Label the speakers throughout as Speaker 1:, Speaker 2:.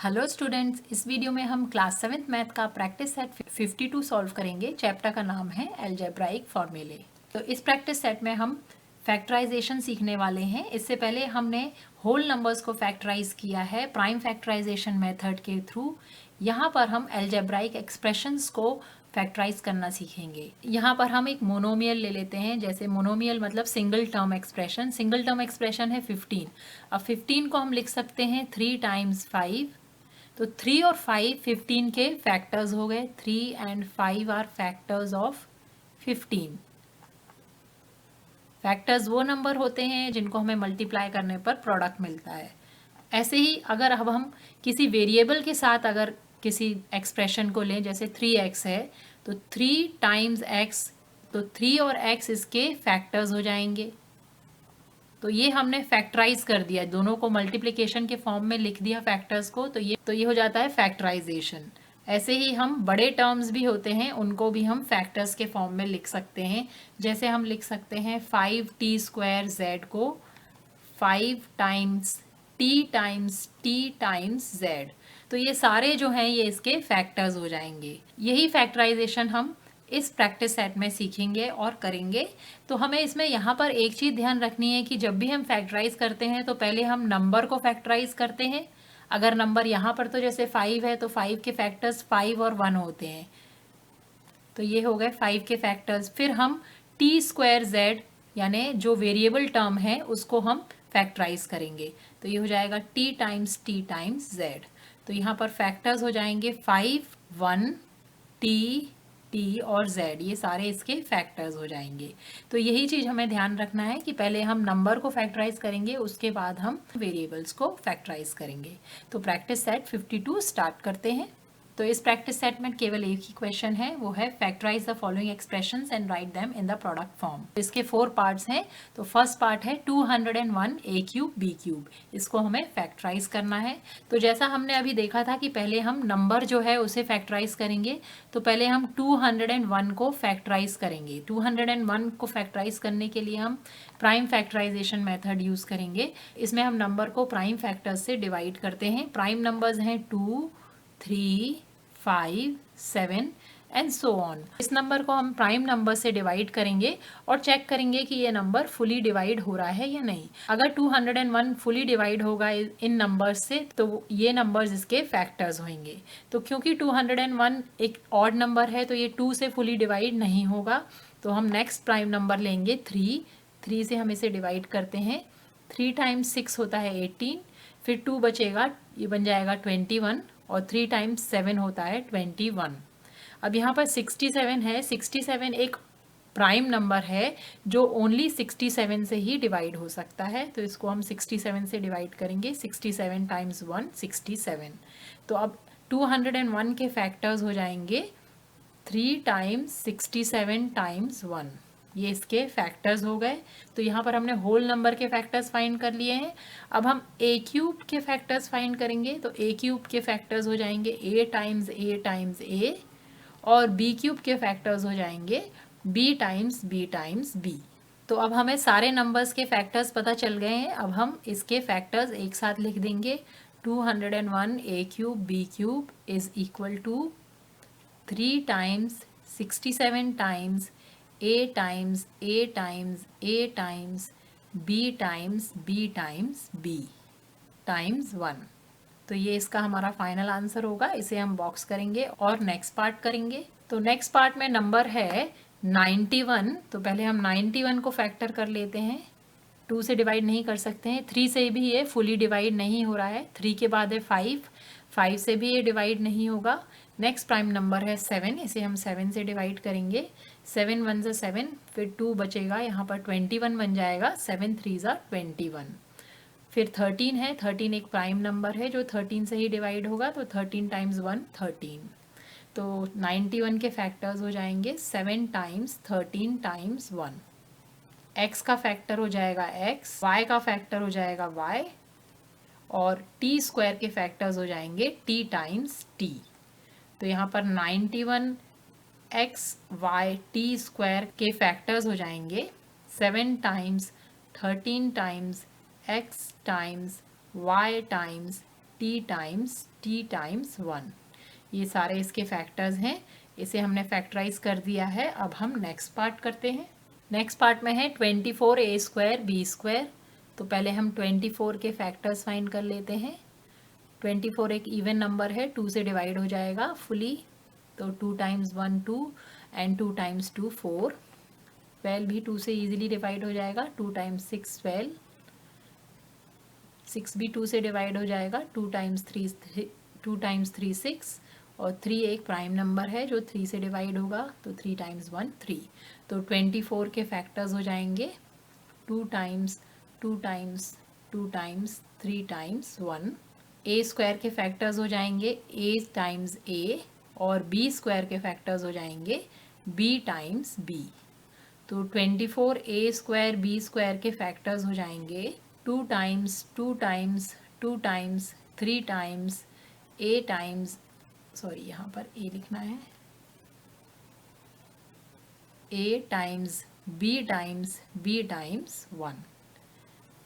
Speaker 1: Hello students, इस video में हम क्लास 7th मैथ का प्रैक्टिस सेट 52 सॉल्व करेंगे। चैप्टर का नाम है अलजेब्राइक फॉर्मूले। तो इस प्रैक्टिस सेट में हम फैक्टराइजेशन सीखने वाले हैं। इससे पहले हमने होल नंबर्स को फैक्टराइज किया है प्राइम फैक्टराइजेशन मेथड के थ्रू। यहाँ पर हम अलजेब्राइक एक्सप्रेशंस को फैक्टराइज करना सीखेंगे। यहाँ पर हम एक मोनोमियल ले लेते हैं। जैसे मोनोमियल मतलब single term expression. Single term expression है 15। अब 15 को हम लिख सकते हैं 3 टाइम्स 5। तो 3 और 5 15 के फैक्टर्स हो गए। 3 and 5 are factors of 15। Factors वो नंबर होते हैं जिनको हमें मल्टीप्लाई करने पर प्रोडक्ट मिलता है। ऐसे ही अगर अब हम किसी वेरिएबल के साथ अगर किसी एक्सप्रेशन को लें, जैसे 3x है तो 3 टाइम्स x, तो 3 और x इसके फैक्टर्स हो जाएंगे। तो ये हमने फैक्टराइज कर दिया, दोनों को मल्टीप्लिकेशन के फॉर्म में लिख दिया फैक्टर्स को। तो ये हो जाता है फैक्टराइजेशन। ऐसे ही हम बड़े टर्म्स भी होते हैं, उनको भी हम फैक्टर्स के फॉर्म में लिख सकते हैं। जैसे हम लिख सकते हैं 5t² z को 5 टाइम्स t टाइम्स z। तो ये सारे जो हैं ये इसके फैक्टर्स हो जाएंगे। यही फैक्टराइजेशन हम इस प्रैक्टिस सेट में सीखेंगे और करेंगे। तो हमें इसमें यहाँ पर एक चीज़ ध्यान रखनी है कि जब भी हम फैक्टराइज करते हैं तो पहले हम नंबर को फैक्टराइज करते हैं। अगर नंबर यहाँ पर तो जैसे 5 है तो 5 के फैक्टर्स 5 और 1 होते हैं। तो ये हो गए 5 के फैक्टर्स। फिर हम t² z यानी जो वेरिएबल टर्म है उसको हम फैक्टराइज करेंगे। तो ये हो जाएगा t टाइम्स z। तो यहाँ पर फैक्टर्स हो जाएंगे 5, 1, t और z, ये सारे इसके फैक्टर्स हो जाएंगे। तो यही चीज़ हमें ध्यान रखना है कि पहले हम नंबर को फैक्टराइज करेंगे, उसके बाद हम वेरिएबल्स को फैक्टराइज करेंगे। तो प्रैक्टिस सेट 52 स्टार्ट करते हैं। तो इस प्रैक्टिस सेट में केवल एक ही क्वेश्चन है, वो है factorise the following expressions and write them in the product form. इसके 4 पार्ट्स हैं। तो फर्स्ट पार्ट है 201 a³ b³। इसको हमें फैक्टराइज करना है। तो जैसा हमने अभी देखा था कि पहले हम नंबर जो है उसे फैक्टराइज करेंगे। तो पहले हम 201 को फैक्टराइज करेंगे। 201 को फैक्टराइज करने के लिए हम प्राइम फैक्टराइजेशन मेथड यूज़ करेंगे। इसमें हम नंबर को प्राइम फैक्टर्स से डिवाइड करते हैं। प्राइम नंबर्स हैं 2, 3, 5, 7 एंड सो ऑन। इस नंबर को हम प्राइम नंबर से डिवाइड करेंगे और चेक करेंगे कि ये नंबर फुली डिवाइड हो रहा है या नहीं। अगर 201 फुली डिवाइड होगा इन नंबर्स से तो ये नंबर्स इसके फैक्टर्स होंगे। तो क्योंकि 201 एक ऑड नंबर है तो ये 2 से फुली डिवाइड नहीं होगा। तो हम नेक्स्ट प्राइम नंबर लेंगे 3 से हम इसे डिवाइड करते हैं। 3 टाइम्स 6 होता है 18, फिर 2 बचेगा, ये बन जाएगा 21, और 3 टाइम्स 7 होता है 21। अब यहाँ पर 67 है। 67 एक प्राइम नंबर है जो ओनली 67 से ही डिवाइड हो सकता है। तो इसको हम 67 से डिवाइड करेंगे। 67 टाइम्स 1 67। तो अब 201 के फैक्टर्स हो जाएंगे 3 टाइम्स 67 टाइम्स 1, ये इसके फैक्टर्स हो गए। तो यहाँ पर हमने होल नंबर के फैक्टर्स फाइंड कर लिए हैं। अब हम a³ के फैक्टर्स फाइंड करेंगे। तो a³ के फैक्टर्स हो जाएंगे a टाइम्स a, और b³ के फैक्टर्स हो जाएंगे b टाइम्स b। तो अब हमें सारे नंबर्स के फैक्टर्स पता चल गए हैं। अब हम इसके फैक्टर्स एक साथ लिख देंगे। 201 a³ b³ is equal to 3 times 67 times a times a times b times b times 1। तो ये इसका हमारा फाइनल आंसर होगा। इसे हम बॉक्स करेंगे और नेक्स्ट पार्ट करेंगे। तो नेक्स्ट पार्ट में नंबर है 91। तो पहले हम 91 को फैक्टर कर लेते हैं। 2 से डिवाइड नहीं कर सकते हैं। 3 से भी ये फुली डिवाइड नहीं हो रहा है। 3 के बाद है 5 से भी ये डिवाइड नहीं होगा। नेक्स्ट प्राइम नंबर है 7, इसे हम 7 से डिवाइड करेंगे। 7 1 से 7, फिर 2 बचेगा, यहाँ पर 21 बन जाएगा। 7 3 21। फिर 13 है। 13 एक प्राइम नंबर है जो 13 से ही डिवाइड होगा। तो 13 टाइम्स 1 13। तो 91 के फैक्टर्स हो जाएंगे 7 टाइम्स 13 टाइम्स 1। x का फैक्टर हो जाएगा x, y का फैक्टर हो जाएगा y, और t² के फैक्टर्स हो जाएंगे t टाइम्स t। तो यहाँ पर 91 x y t² के फैक्टर्स हो जाएंगे 7 times 13 times x times y times t times t times 1। ये सारे इसके फैक्टर्स हैं, इसे हमने फैक्टराइज कर दिया है। अब हम नेक्स्ट पार्ट करते हैं। नेक्स्ट पार्ट में है 24a स्क्वायर b स्क्वायर। तो पहले हम 24 के फैक्टर्स फाइंड कर लेते हैं। 24 एक इवन नंबर है, 2 से डिवाइड हो जाएगा फुली, तो 2 टाइम्स 1 2 एंड 2 टाइम्स 2 4। 12 भी 2 से इजीली डिवाइड हो जाएगा, 2 टाइम्स 6 12। 6 भी 2 से डिवाइड हो जाएगा, 2 टाइम्स 3 6। और 3 एक प्राइम नंबर है जो 3 से डिवाइड होगा, तो 3 टाइम्स 1 3। तो 24 के फैक्टर्स हो जाएंगे 2 टाइम्स 2 टाइम्स 2 टाइम्स 3 टाइम्स 1। ए स्क्वायर के फैक्टर्स हो जाएंगे a टाइम्स a, और b स्क्वायर के फैक्टर्स हो जाएंगे b टाइम्स b। तो 24a स्क्वायर b स्क्वायर के फैक्टर्स हो जाएंगे 2 times 2 times 2 times 3 times a times, sorry यहाँ पर a लिखना है, a times b times b times 1।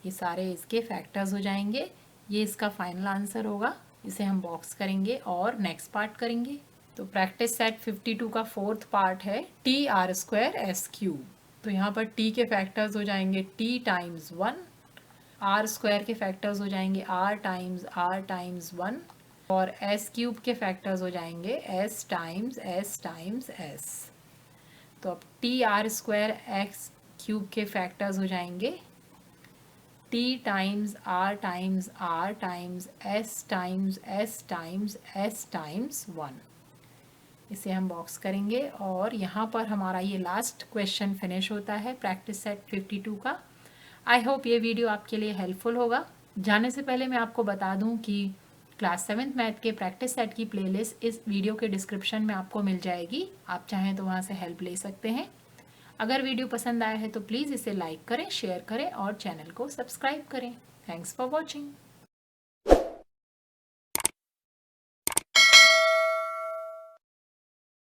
Speaker 1: ये सारे इसके फैक्टर्स हो जाएंगे। ये इसका फाइनल आंसर होगा। इसे हम बॉक्स करेंगे और नेक्स्ट पार्ट करेंगे। तो प्रैक्टिस सेट 52 का फोर्थ पार्ट है T R square S cube. तो यहाँ पर टी के फैक्टर्स हो जाएंगे टी टाइम्स 1, आर स्क्वायर के फैक्टर्स हो जाएंगे आर टाइम्स 1, और एस क्यूब के फैक्टर्स हो जाएंगे एस टाइम्स एस। तो अब T R square x cube के फैक्टर्स हो जाएंगे t times r times s times s times 1। इसे हम बॉक्स करेंगे और यहाँ पर हमारा ये लास्ट क्वेश्चन फिनिश होता है प्रैक्टिस सेट 52 का। आई होप ये वीडियो आपके लिए हेल्पफुल होगा। जाने से पहले मैं आपको बता दूं कि क्लास 7th मैथ के प्रैक्टिस सेट की प्लेलिस्ट इस वीडियो के डिस्क्रिप्शन में आपको मिल जाएगी। आप चाहें तो वहाँ से हेल्प ले सकते हैं। अगर वीडियो पसंद आया है तो प्लीज़ इसे लाइक करें, शेयर करें और चैनल को सब्सक्राइब करें। Thanks for watching.